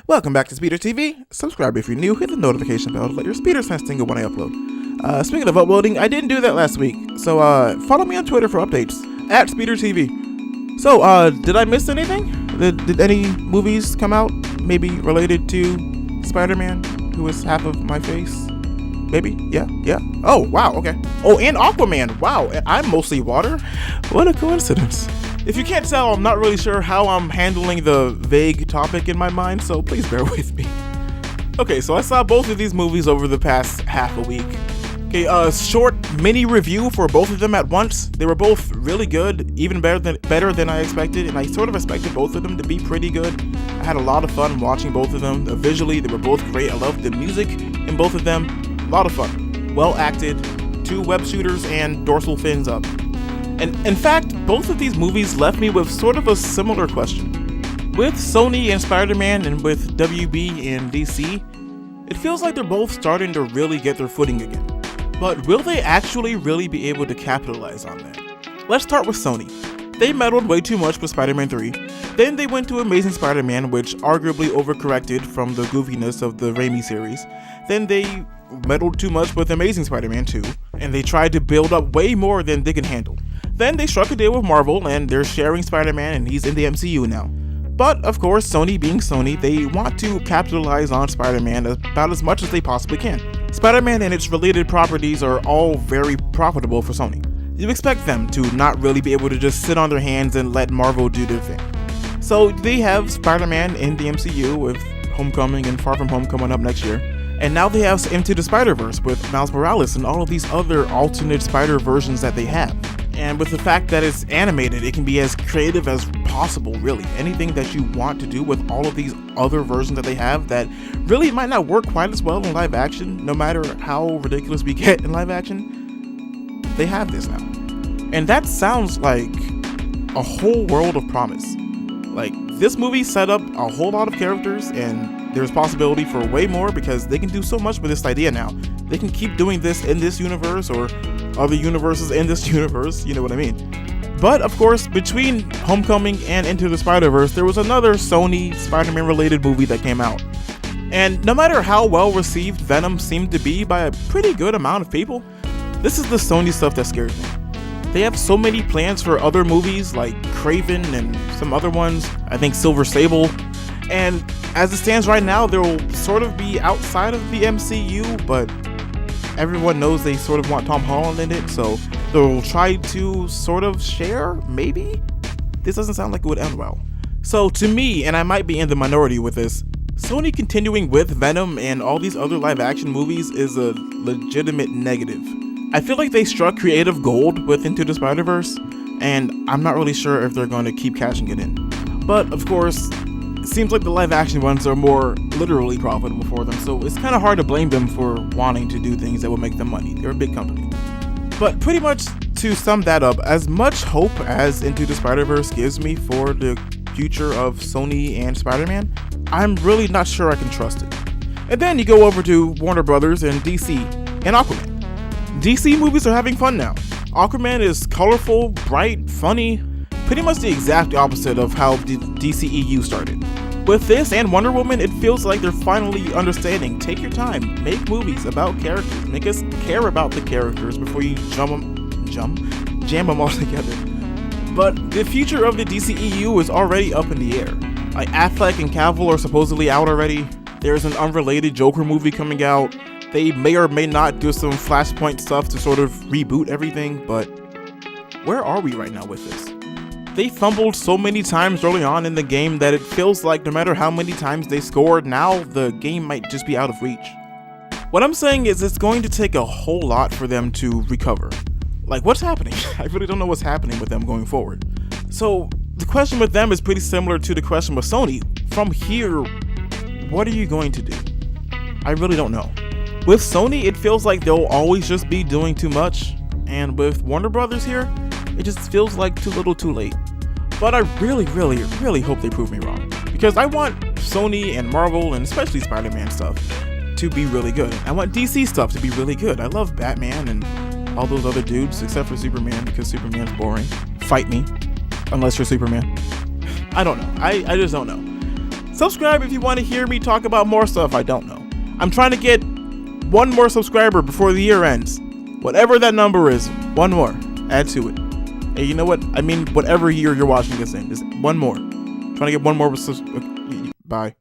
Welcome back to SpeterTV. Subscribe if you're new, hit the notification bell to let your speeder sense tingle when I upload. Speaking of uploading, I didn't do that last week, so follow me on Twitter for updates, at SpeterTV. So, did I miss anything? Did any movies come out, maybe related to Spider-Man, who is half of my face? Maybe? Yeah? Oh, wow, okay. Oh, and Aquaman, wow, I'm mostly water? What a coincidence. If you can't tell, I'm not really sure how I'm handling the vague topic in my mind, so please bear with me. Okay, so I saw both of these movies over the past half a week. Okay, a short mini review for both of them at once. They were both really good, even better than I expected, and I sort of expected both of them to be pretty good. I had a lot of fun watching both of them. Visually, they were both great. I loved the music in both of them. A lot of fun. Well acted, 2 web shooters, and dorsal fins up. And in fact, both of these movies left me with sort of a similar question. With Sony and Spider-Man and with WB and DC, it feels like they're both starting to really get their footing again. But will they actually really be able to capitalize on that? Let's start with Sony. They meddled way too much with Spider-Man 3. Then they went to Amazing Spider-Man, which arguably overcorrected from the goofiness of the Raimi series. Then they meddled too much with Amazing Spider-Man 2, and they tried to build up way more than they can handle. Then they struck a deal with Marvel, and they're sharing Spider-Man, and he's in the MCU now. But, of course, Sony being Sony, they want to capitalize on Spider-Man about as much as they possibly can. Spider-Man and its related properties are all very profitable for Sony. You expect them to not really be able to just sit on their hands and let Marvel do their thing. So they have Spider-Man in the MCU with Homecoming and Far From Home coming up next year. And now they have Into the Spider-Verse with Miles Morales and all of these other alternate Spider versions that they have. And with the fact that it's animated, it can be as creative as possible, really. Anything that you want to do with all of these other versions that they have that really might not work quite as well in live action, no matter how ridiculous we get in live action, they have this now. And that sounds like a whole world of promise. Like, this movie set up a whole lot of characters, and there's possibility for way more because they can do so much with this idea now. They can keep doing this in this universe or other universes in this universe, you know what I mean. But of course, between Homecoming and Into the Spider-Verse, there was another Sony Spider-Man related movie that came out. And no matter how well received Venom seemed to be by a pretty good amount of people, this is the Sony stuff that scares me. They have so many plans for other movies like Kraven and some other ones, I think Silver Sable, and as it stands right now, they'll sort of be outside of the MCU, but everyone knows they sort of want Tom Holland in it, so they'll try to sort of share, maybe? This doesn't sound like it would end well. So to me, and I might be in the minority with this, Sony continuing with Venom and all these other live action movies is a legitimate negative. I feel like they struck creative gold with Into the Spider-Verse, and I'm not really sure if they're going to keep cashing it in. But of course, it seems like the live action ones are more literally profitable for them, so it's kind of hard to blame them for wanting to do things that will make them money. They're a big company. But pretty much to sum that up, as much hope as Into the Spider-Verse gives me for the future of Sony and Spider-Man, I'm really not sure I can trust it. And then you go over to Warner Brothers and DC and Aquaman. DC movies are having fun now. Aquaman is colorful, bright, funny, pretty much the exact opposite of how the DCEU started. With this and Wonder Woman, it feels like they're finally understanding. Take your time, make movies about characters, make us care about the characters before you jam them all together. But the future of the DCEU is already up in the air. Like Affleck and Cavill are supposedly out already. There's an unrelated Joker movie coming out. They may or may not do some Flashpoint stuff to sort of reboot everything, but where are we right now with this? They fumbled so many times early on in the game that it feels like no matter how many times they scored, now the game might just be out of reach. What I'm saying is it's going to take a whole lot for them to recover. Like, what's happening? I really don't know what's happening with them going forward. So the question with them is pretty similar to the question with Sony. From here, what are you going to do? I really don't know. With Sony, it feels like they'll always just be doing too much. And with Warner Brothers here, it just feels like too little too late. But I really hope they prove me wrong. Because I want Sony and Marvel, and especially Spider-Man stuff, to be really good. I want DC stuff to be really good. I love Batman and all those other dudes, except for Superman, because Superman's boring. Fight me, unless you're Superman. I don't know. I just don't know. Subscribe if you want to hear me talk about more stuff I don't know. I'm trying to get one more subscriber before the year ends. Whatever that number is, one more. Add to it. Hey, you know what? I mean, whatever year you're watching this in, just one more. Trying to get one more. Bye.